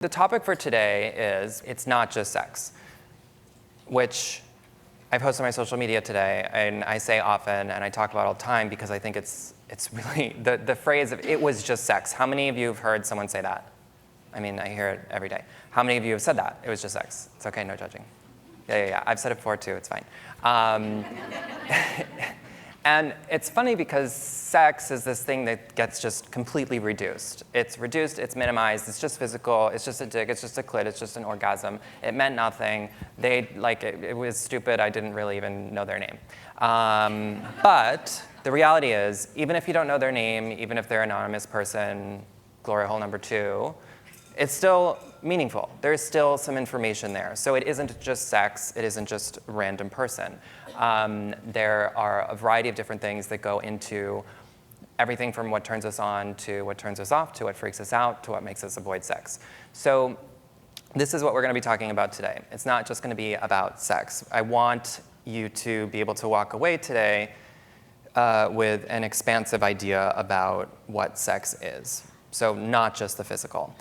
The topic for today is it's not just sex, which I post on my social media today, and I say often, and I talk about all the time because I think it's really, the phrase of it was just sex. How many of you have heard someone say that? I mean, I hear it every day. How many of you have said that? It was just sex. It's okay, no judging. Yeah. I've said it before too, it's fine. And it's funny because sex is this thing that gets just completely reduced. It's reduced, it's minimized, it's just physical, it's just a dick, it's just a clit, it's just an orgasm. It meant nothing. It was stupid, I didn't really even know their name. But the reality is, even if you don't know their name, even if they're an anonymous person, glory hole number 2, it's still meaningful. There's still some information there. So it isn't just sex, it isn't just a random person. There are a variety of different things that go into everything from what turns us on to what turns us off to what freaks us out to what makes us avoid sex. So this is what we're going to be talking about today. It's not just going to be about sex. I want you to be able to walk away today with an expansive idea about what sex is. So not just the physical.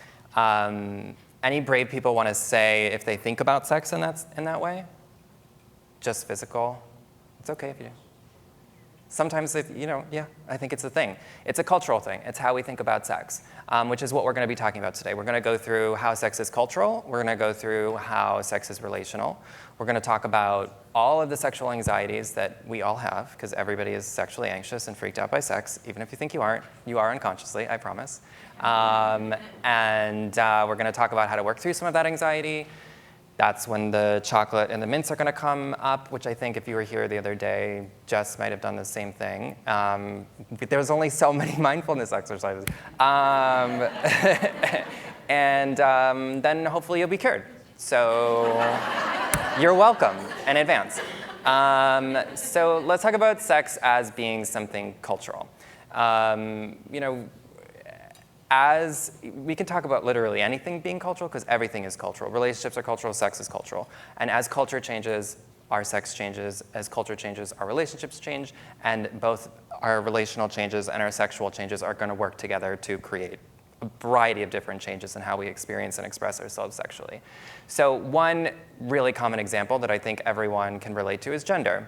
Any brave people want to say if they think about sex in that way? Just physical? It's okay if you do. Sometimes, I think it's a thing. It's a cultural thing. It's how we think about sex, which is what we're going to be talking about today. We're going to go through how sex is cultural. We're going to go through how sex is relational. We're going to talk about all of the sexual anxieties that we all have, because everybody is sexually anxious and freaked out by sex. Even if you think you aren't, you are unconsciously, I promise. And we're going to talk about how to work through some of that anxiety. That's when the chocolate and the mints are going to come up, which I think if you were here the other day, Jess might have done the same thing. There's only so many mindfulness exercises. And then hopefully you'll be cured. So you're welcome in advance. So let's talk about sex as being something cultural. As we can talk about literally anything being cultural because everything is cultural. Relationships are cultural, sex is cultural. And as culture changes, our sex changes. As culture changes, our relationships change. And both our relational changes and our sexual changes are going to work together to create a variety of different changes in how we experience and express ourselves sexually. So one really common example that I think everyone can relate to is gender.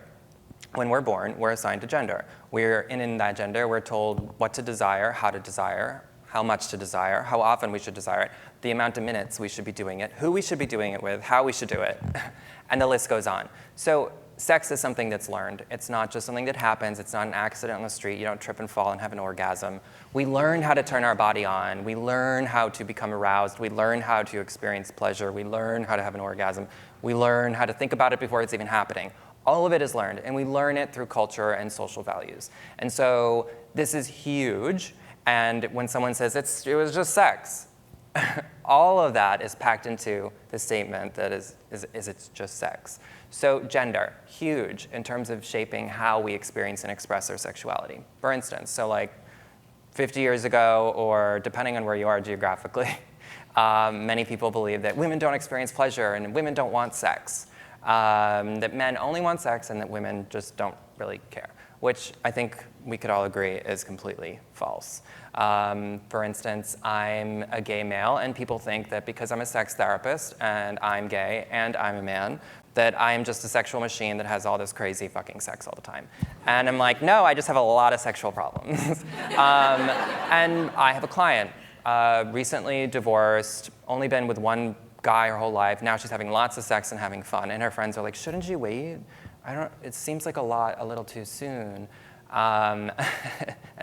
When we're born, we're assigned a gender. In that gender, we're told what to desire, how much to desire, how often we should desire it, the amount of minutes we should be doing it, who we should be doing it with, how we should do it, and the list goes on. So sex is something that's learned. It's not just something that happens. It's not an accident on the street. You don't trip and fall and have an orgasm. We learn how to turn our body on. We learn how to become aroused. We learn how to experience pleasure. We learn how to have an orgasm. We learn how to think about it before it's even happening. All of it is learned, and we learn it through culture and social values. And so this is huge. And when someone says it was just sex, all of that is packed into the statement that is it's just sex. So gender, huge in terms of shaping how we experience and express our sexuality. For instance, so like 50 years ago, or depending on where you are geographically, many people believe that women don't experience pleasure and women don't want sex, that men only want sex and that women just don't really care, which I think we could all agree is completely false. For instance, I'm a gay male, and people think that because I'm a sex therapist, and I'm gay, and I'm a man, that I am just a sexual machine that has all this crazy fucking sex all the time. And I'm like, no, I just have a lot of sexual problems. And I have a client, recently divorced, only been with one guy her whole life. Now she's having lots of sex and having fun, and her friends are like, shouldn't you wait? It seems like a little too soon. And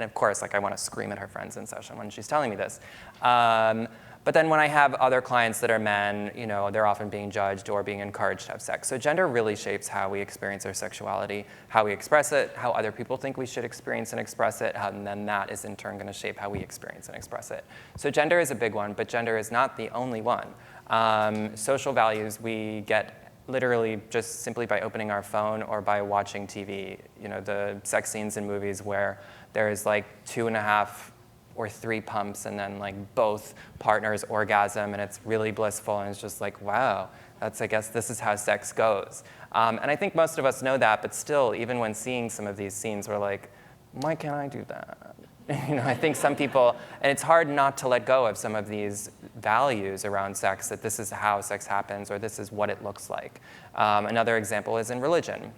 of course, I want to scream at her friends in session when she's telling me this. But then when I have other clients that are men, they're often being judged or being encouraged to have sex. So gender really shapes how we experience our sexuality, how we express it, how other people think we should experience and express it, and then that is in turn going to shape how we experience and express it. So gender is a big one, but gender is not the only one. Social values we get literally just simply by opening our phone or by watching TV. The sex scenes in movies where there is 2.5 or 3 pumps and then both partners orgasm and it's really blissful and it's just wow, I guess this is how sex goes. And I think most of us know that, but still, even when seeing some of these scenes, we're like, why can't I do that? I think some people, and it's hard not to let go of some of these values around sex, that this is how sex happens or this is what it looks like. Another example is in religion.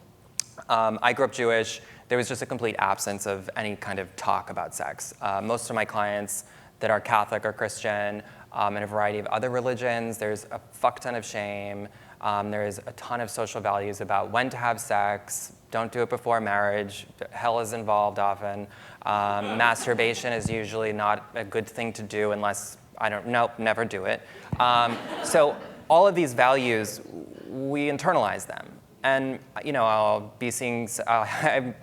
I grew up Jewish. There was just a complete absence of any kind of talk about sex. Most of my clients that are Catholic or Christian, in a variety of other religions, there's a fuck ton of shame. There's a ton of social values about when to have sex, don't do it before marriage, hell is involved often. Masturbation is usually not a good thing to do unless, nope, never do it. So all of these values, we internalize them. And I'll be seeing,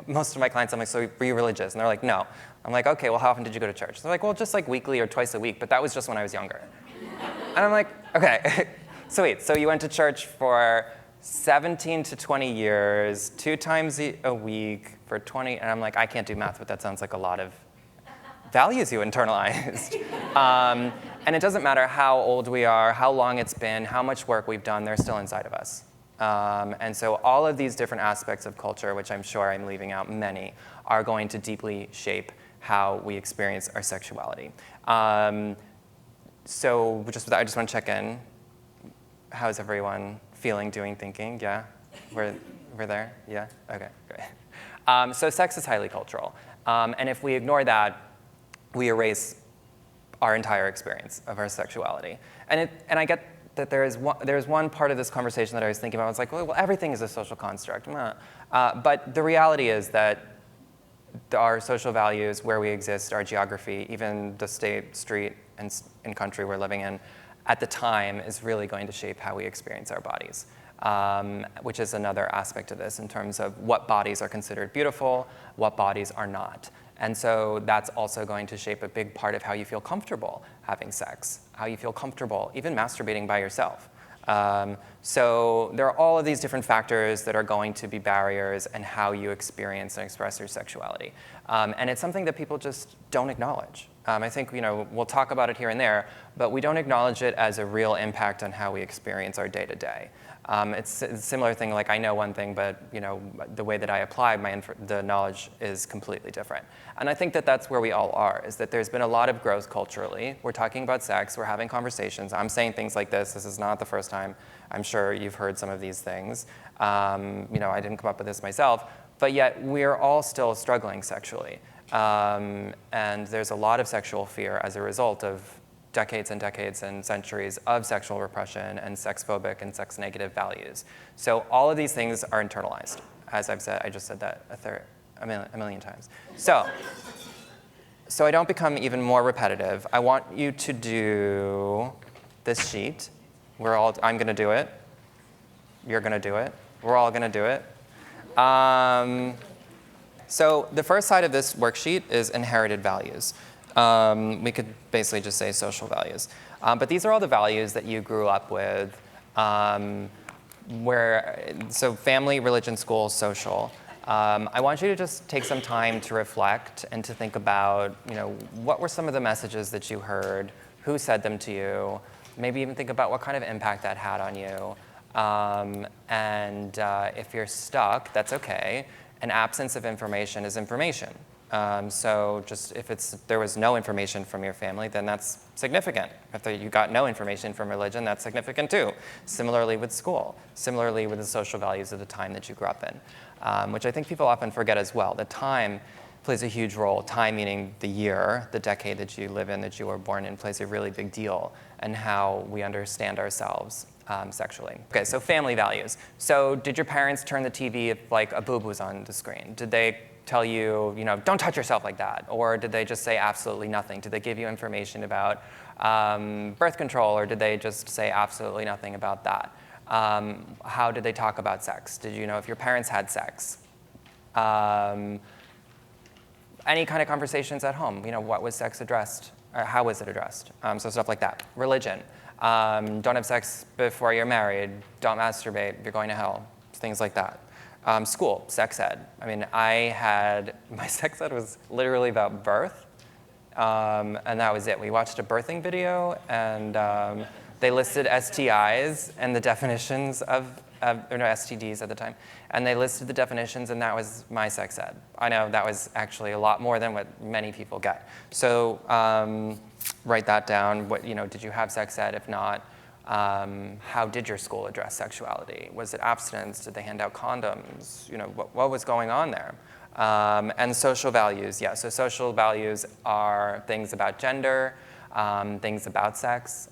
most of my clients, I'm like, so were you religious? And they're like, no. I'm like, okay, well, how often did you go to church? They're like, well, just like weekly or twice a week, but that was just when I was younger. And I'm like, okay, so wait, so you went to church for 17 to 20 years, 2 times a week for 20, and I'm like, I can't do math, but that sounds like a lot of values you internalized. And it doesn't matter how old we are, how long it's been, how much work we've done, they're still inside of us. And so all of these different aspects of culture, which I'm sure I'm leaving out many, are going to deeply shape how we experience our sexuality. So just with that, I just want to check in. How's everyone feeling, doing, thinking? Yeah? We're there? Yeah? Okay, great. So sex is highly cultural. And if we ignore that, we erase our entire experience of our sexuality. And I get that there's one part of this conversation that I was thinking about. I was like, well, everything is a social construct. But the reality is that our social values, where we exist, our geography, even the state, street, and country we're living in, at the time is really going to shape how we experience our bodies, which is another aspect of this in terms of what bodies are considered beautiful, what bodies are not. And so that's also going to shape a big part of how you feel comfortable having sex, how you feel comfortable even masturbating by yourself. So there are all of these different factors that are going to be barriers in how you experience and express your sexuality. And it's something that people just don't acknowledge. I think we'll talk about it here and there, but we don't acknowledge it as a real impact on how we experience our day-to-day. It's a similar thing, like I know one thing, but the way that I apply the knowledge is completely different. And I think that that's where we all are, is that there's been a lot of growth culturally. We're talking about sex, we're having conversations. I'm saying things like this. This is not the first time. I'm sure you've heard some of these things. I didn't come up with this myself, but yet we're all still struggling sexually. And there's a lot of sexual fear as a result of decades and decades and centuries of sexual repression and sex-phobic and sex-negative values. So all of these things are internalized. As I've said, I just said that a million times. So I don't become even more repetitive. I want you to do this sheet. I'm going to do it. You're going to do it. We're all going to do it. So the first side of this worksheet is inherited values. We could basically just say social values. But these are all the values that you grew up with, so family, religion, school, social. I want you to just take some time to reflect and to think about, what were some of the messages that you heard, who said them to you, maybe even think about what kind of impact that had on you. And if you're stuck, that's okay. An absence of information is information. So just if there was no information from your family, then that's significant. If you got no information from religion, that's significant too. Similarly with school. Similarly with the social values of the time that you grew up in, which I think people often forget as well. The time plays a huge role. Time meaning the year, the decade that you live in, that you were born in, plays a really big deal in how we understand ourselves sexually. Okay, so family values. So did your parents turn the TV if like a boob was on the screen? Did they tell you, don't touch yourself like that? Or did they just say absolutely nothing? Did they give you information about birth control, or did they just say absolutely nothing about that? How did they talk about sex? Did you know if your parents had sex? Any kind of conversations at home? What was sex addressed? Or how was it addressed? So stuff like that. Religion. Don't have sex before you're married. Don't masturbate. You're going to hell. Things like that. School, sex ed. My sex ed was literally about birth, and that was it. We watched a birthing video, and They listed STIs and the definitions or no, STDs at the time, and they listed the definitions, and that was my sex ed. I know that was actually a lot more than what many people get. So write that down. What, did you have sex ed? If not, how did your school address sexuality? Was it abstinence? Did they hand out condoms? What was going on there? And social values, yeah. So social values are things about gender, things about sex,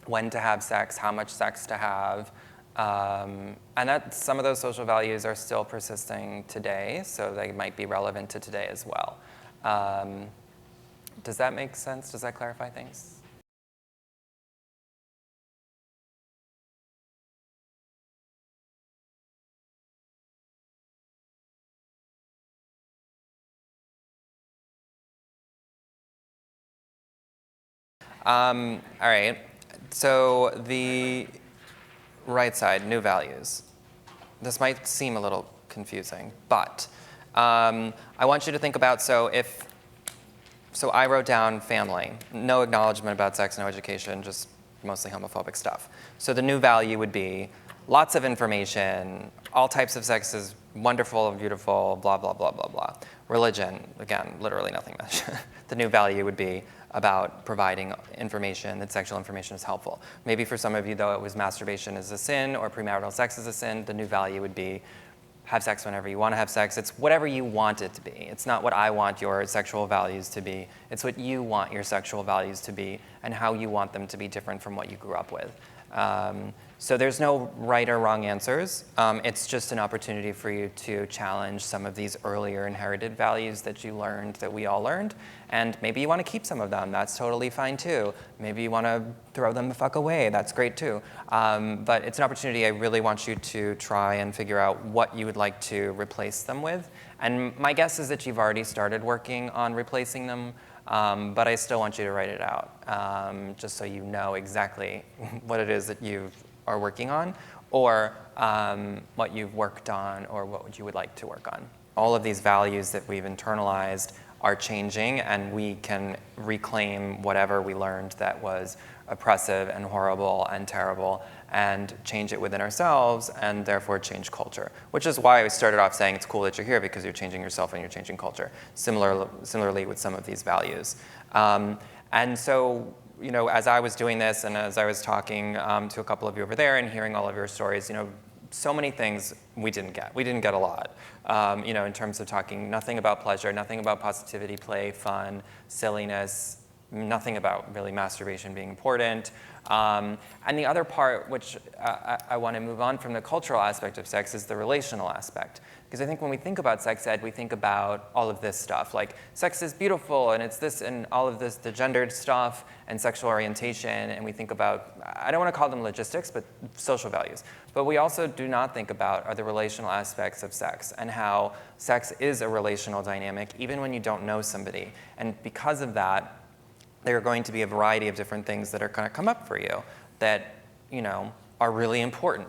when to have sex, how much sex to have. And some of those social values are still persisting today, so they might be relevant to today as well. Does that make sense? Does that clarify things? All right, so the right side, new values. This might seem a little confusing, but I want you to think about, so I wrote down family, no acknowledgement about sex, no education, just mostly homophobic stuff. So the new value would be lots of information, all types of sex is wonderful and beautiful, blah, blah, blah, blah, blah. Religion, again, literally nothing much. The new value would be about providing information, that sexual information is helpful. Maybe for some of you, though, it was masturbation is a sin or premarital sex is a sin. The new value would be have sex whenever you want to have sex. It's whatever you want it to be. It's not what I want your sexual values to be. It's what you want your sexual values to be and how you want them to be different from what you grew up with. So there's no right or wrong answers. It's just an opportunity for you to challenge some of these earlier inherited values that you learned, that we all learned. And maybe you want to keep some of them. That's totally fine too. Maybe you want to throw them the fuck away. That's great too. But it's an opportunity I really want you to try and figure out what you would like to replace them with. And my guess is that you've already started working on replacing them. But I still want you to write it out, just so you know exactly what it is that you are working on, or what you've worked on, or what you would like to work on. All of these values that we've internalized are changing, and we can reclaim whatever we learned that was oppressive and horrible and terrible, and change it within ourselves, and therefore change culture. Which is why I started off saying it's cool that you're here, because you're changing yourself and you're changing culture. Similarly with some of these values. And so, as I was doing this, and as I was talking to a couple of you over there and hearing all of your stories, so many things we didn't get. We didn't get a lot, in terms of talking nothing about pleasure, nothing about positivity, play, fun, silliness, nothing about really masturbation being important. And the other part, which I want to move on from the cultural aspect of sex, is the relational aspect. Because I think when we think about sex ed, we think about all of this stuff, like sex is beautiful, and it's this, and all of this, the gendered stuff, and sexual orientation, and we think about, I don't want to call them logistics, but social values. But we also do not think about are the relational aspects of sex, and how sex is a relational dynamic, even when you don't know somebody. And because of that, there are going to be a variety of different things that are going to come up for you that, are really important.